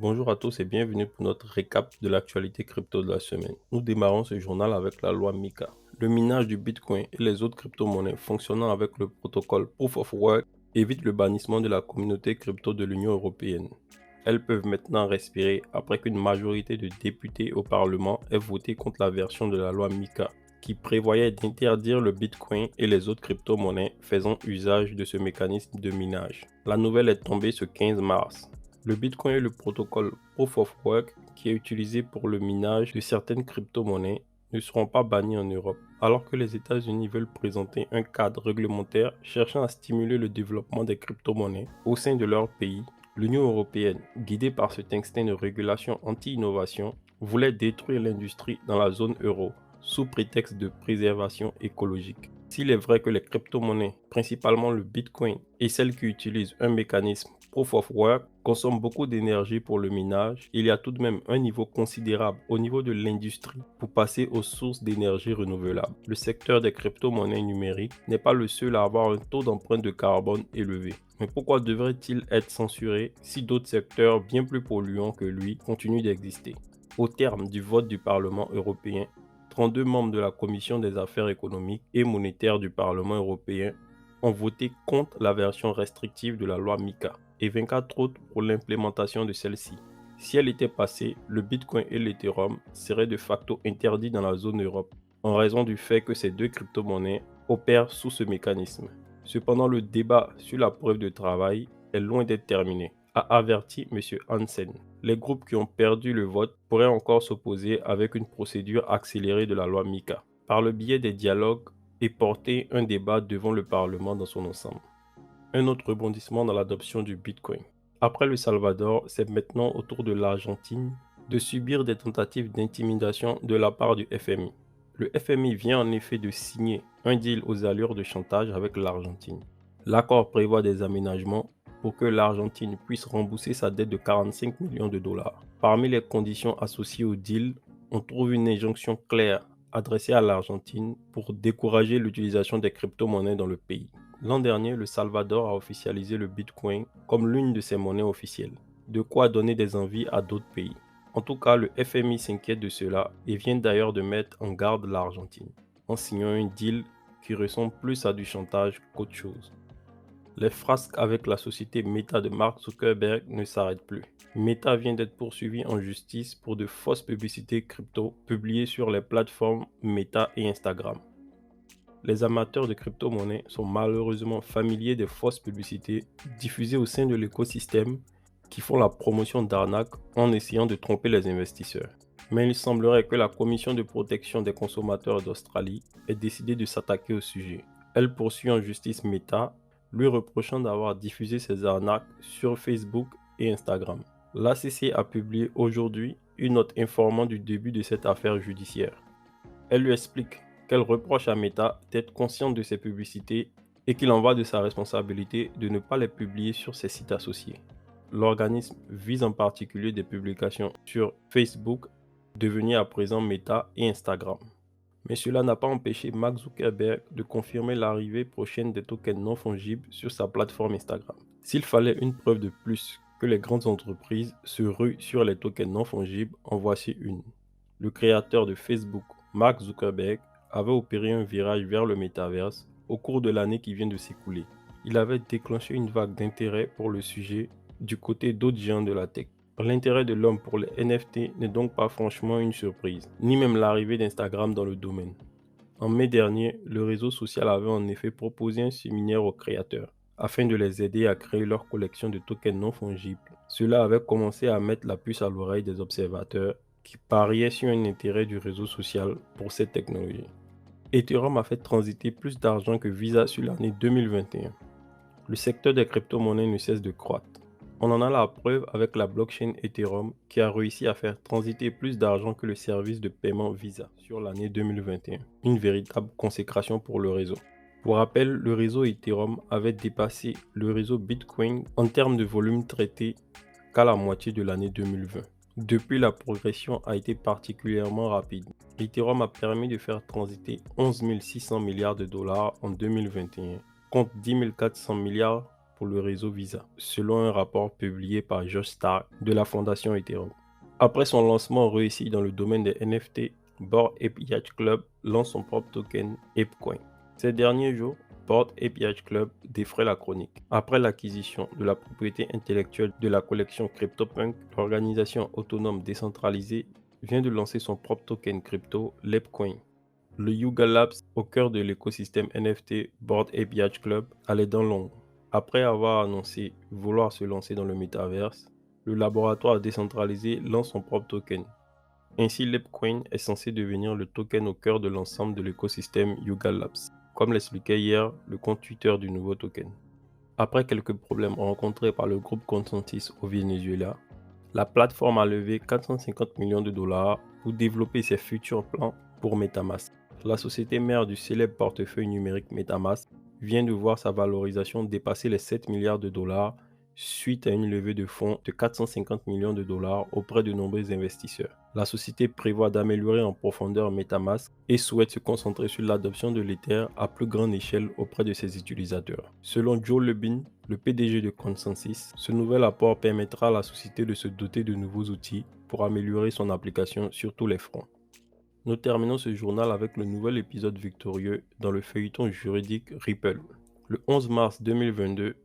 Bonjour à tous et bienvenue pour notre récap de l'actualité crypto de la semaine. Nous démarrons ce journal avec la loi MiCA. Le minage du Bitcoin et les autres crypto-monnaies fonctionnant avec le protocole Proof of Work évite le bannissement de la communauté crypto de l'Union européenne. Elles peuvent maintenant respirer après qu'une majorité de députés au Parlement ait voté contre la version de la loi MiCA qui prévoyait d'interdire le Bitcoin et les autres crypto-monnaies faisant usage de ce mécanisme de minage. La nouvelle est tombée ce 15 mars. Le Bitcoin et le protocole Proof of Work, qui est utilisé pour le minage de certaines crypto-monnaies, ne seront pas bannis en Europe, alors que les États-Unis veulent présenter un cadre réglementaire cherchant à stimuler le développement des crypto-monnaies au sein de leur pays. L'Union européenne, guidée par cet instinct de régulation anti-innovation, voulait détruire l'industrie dans la zone euro sous prétexte de préservation écologique. S'il est vrai que les crypto-monnaies, principalement le Bitcoin et celles qui utilisent un mécanisme Proof of Work, consomment beaucoup d'énergie pour le minage, il y a tout de même un niveau considérable au niveau de l'industrie pour passer aux sources d'énergie renouvelables. Le secteur des crypto-monnaies numériques n'est pas le seul à avoir un taux d'empreinte de carbone élevé. Mais pourquoi devrait-il être censuré si d'autres secteurs bien plus polluants que lui continuent d'exister? Au terme du vote du Parlement européen, 32 membres de la Commission des affaires économiques et monétaires du Parlement européen ont voté contre la version restrictive de la loi MiCA et 24 autres pour l'implémentation de celle-ci. Si elle était passée, le Bitcoin et l'Ethereum seraient de facto interdits dans la zone Europe en raison du fait que ces deux crypto-monnaies opèrent sous ce mécanisme. Cependant, le débat sur la preuve de travail est loin d'être terminé, a averti M. Hansen. Les groupes qui ont perdu le vote pourraient encore s'opposer avec une procédure accélérée de la loi MiCA, par le biais des dialogues et porter un débat devant le Parlement dans son ensemble. Un autre rebondissement dans l'adoption du Bitcoin. Après le Salvador, c'est maintenant au tour de l'Argentine de subir des tentatives d'intimidation de la part du FMI. Le FMI vient en effet de signer un deal aux allures de chantage avec l'Argentine. L'accord prévoit des aménagements pour que l'Argentine puisse rembourser sa dette de 45 millions de dollars. Parmi les conditions associées au deal, on trouve une injonction claire adressée à l'Argentine pour décourager l'utilisation des crypto-monnaies dans le pays. L'an dernier, le Salvador a officialisé le Bitcoin comme l'une de ses monnaies officielles, de quoi donner des envies à d'autres pays. En tout cas, le FMI s'inquiète de cela et vient d'ailleurs de mettre en garde l'Argentine, en signant un deal qui ressemble plus à du chantage qu'autre chose. Les frasques avec la société Meta de Mark Zuckerberg ne s'arrêtent plus. Meta vient d'être poursuivi en justice pour de fausses publicités crypto publiées sur les plateformes Meta et Instagram. Les amateurs de crypto-monnaies sont malheureusement familiers des fausses publicités diffusées au sein de l'écosystème qui font la promotion d'arnaques en essayant de tromper les investisseurs. Mais il semblerait que la Commission de protection des consommateurs d'Australie ait décidé de s'attaquer au sujet. Elle poursuit en justice Meta, lui reprochant d'avoir diffusé ces arnaques sur Facebook et Instagram. L'ACC a publié aujourd'hui une note informant du début de cette affaire judiciaire. Elle lui explique qu'elle reproche à Meta d'être consciente de ses publicités et qu'il en va de sa responsabilité de ne pas les publier sur ses sites associés. L'organisme vise en particulier des publications sur Facebook, devenu à présent Meta et Instagram. Mais cela n'a pas empêché Mark Zuckerberg de confirmer l'arrivée prochaine des tokens non fongibles sur sa plateforme Instagram. S'il fallait une preuve de plus que les grandes entreprises se ruent sur les tokens non fongibles, en voici une. Le créateur de Facebook, Mark Zuckerberg, avait opéré un virage vers le métaverse au cours de l'année qui vient de s'écouler. Il avait déclenché une vague d'intérêt pour le sujet du côté d'autres géants de la tech. L'intérêt de l'homme pour les NFT n'est donc pas franchement une surprise, ni même l'arrivée d'Instagram dans le domaine. En mai dernier, le réseau social avait en effet proposé un séminaire aux créateurs, afin de les aider à créer leur collection de tokens non fongibles. Cela avait commencé à mettre la puce à l'oreille des observateurs qui pariaient sur un intérêt du réseau social pour cette technologie. Ethereum a fait transiter plus d'argent que Visa sur l'année 2021. Le secteur des crypto-monnaies ne cesse de croître. On en a la preuve avec la blockchain Ethereum qui a réussi à faire transiter plus d'argent que le service de paiement Visa sur l'année 2021. Une véritable consécration pour le réseau. Pour rappel, le réseau Ethereum avait dépassé le réseau Bitcoin en termes de volume traité qu'à la moitié de l'année 2020. Depuis, la progression a été particulièrement rapide. Ethereum a permis de faire transiter 11 600 milliards de dollars en 2021 contre 10 400 milliards pour le réseau Visa, selon un rapport publié par Josh Stark de la fondation Ethereum. Après son lancement réussi dans le domaine des NFT, Bored Ape Yacht Club lance son propre token ApeCoin. Ces derniers jours, Bored Ape Yacht Club défraie la chronique. Après l'acquisition de la propriété intellectuelle de la collection CryptoPunk, l'organisation autonome décentralisée vient de lancer son propre token crypto, l'ApeCoin. Le Yuga Labs, au cœur de l'écosystème NFT Bored Ape Yacht Club, a les dents longues. Après avoir annoncé vouloir se lancer dans le métaverse, le laboratoire décentralisé lance son propre token. Ainsi, l'ApeCoin est censé devenir le token au cœur de l'ensemble de l'écosystème Yuga Labs, comme l'expliquait hier le compte Twitter du nouveau token. Après quelques problèmes rencontrés par le groupe Consensus au Venezuela, la plateforme a levé 450 millions de dollars pour développer ses futurs plans pour MetaMask. La société mère du célèbre portefeuille numérique MetaMask vient de voir sa valorisation dépasser les 7 milliards de dollars suite à une levée de fonds de 450 millions de dollars auprès de nombreux investisseurs. La société prévoit d'améliorer en profondeur MetaMask et souhaite se concentrer sur l'adoption de l'Ether à plus grande échelle auprès de ses utilisateurs. Selon Joe Lubin, le PDG de Consensus, ce nouvel apport permettra à la société de se doter de nouveaux outils pour améliorer son application sur tous les fronts. Nous terminons ce journal avec le nouvel épisode victorieux dans le feuilleton juridique Ripple. Le 11 mars 2022,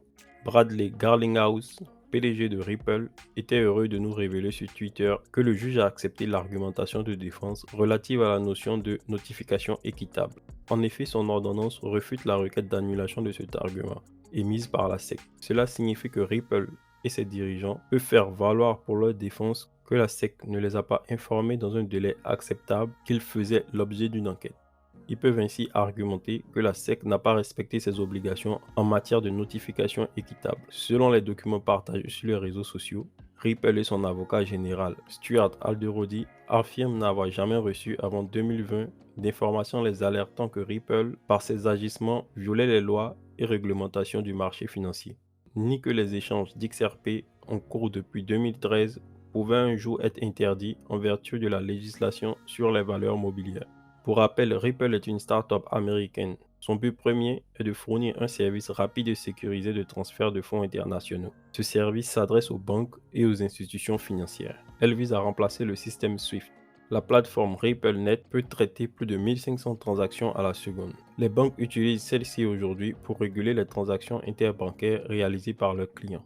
Bradley Garlinghouse, PDG de Ripple, était heureux de nous révéler sur Twitter que le juge a accepté l'argumentation de défense relative à la notion de notification équitable. En effet, son ordonnance refute la requête d'annulation de cet argument, émise par la SEC. Cela signifie que Ripple et ses dirigeants peuvent faire valoir pour leur défense que la SEC ne les a pas informés dans un délai acceptable qu'ils faisaient l'objet d'une enquête. Ils peuvent ainsi argumenter que la SEC n'a pas respecté ses obligations en matière de notification équitable. Selon les documents partagés sur les réseaux sociaux, Ripple et son avocat général Stuart Alderodi affirment n'avoir jamais reçu avant 2020 d'informations les alertant que Ripple, par ses agissements, violait les lois et réglementations du marché financier, ni que les échanges d'XRP en cours depuis 2013 pouvaient un jour être interdits en vertu de la législation sur les valeurs mobilières. Pour rappel, Ripple est une start-up américaine. Son but premier est de fournir un service rapide et sécurisé de transfert de fonds internationaux. Ce service s'adresse aux banques et aux institutions financières. Elle vise à remplacer le système SWIFT. La plateforme RippleNet peut traiter plus de 1500 transactions à la seconde. Les banques utilisent celle-ci aujourd'hui pour réguler les transactions interbancaires réalisées par leurs clients.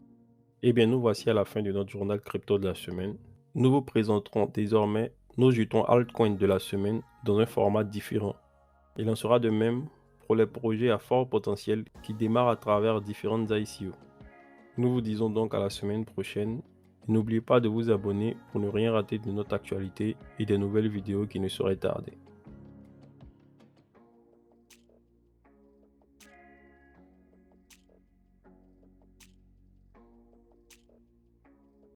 Eh bien, nous voici à la fin de notre journal crypto de la semaine. Nous vous présenterons désormais nos jetons altcoins de la semaine dans un format différent. Il en sera de même pour les projets à fort potentiel qui démarrent à travers différentes ICO. Nous vous disons donc à la semaine prochaine. N'oubliez pas de vous abonner pour ne rien rater de notre actualité et des nouvelles vidéos qui ne sauraient tarder.